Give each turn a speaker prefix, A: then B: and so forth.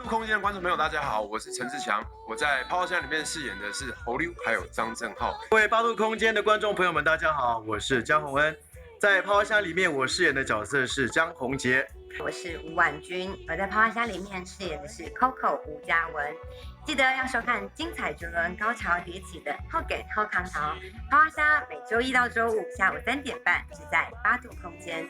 A: 空间的观众朋友，大家好，我是陈志强。我在《泡泡箱》里面饰演的是侯溜，还有张正浩。
B: 各位八度空间的观众朋友们，大家好，我是江宏恩。在《泡泡箱》里面，我饰演的角色是江宏杰。
C: 我是吴婉君，我在《泡泡箱》里面饰演的是 Coco 吴嘉文。记得要收看精彩绝伦、高潮迭起的《后给后康潮》泡泡箱，每周一到周五下午3点半是在八度空间。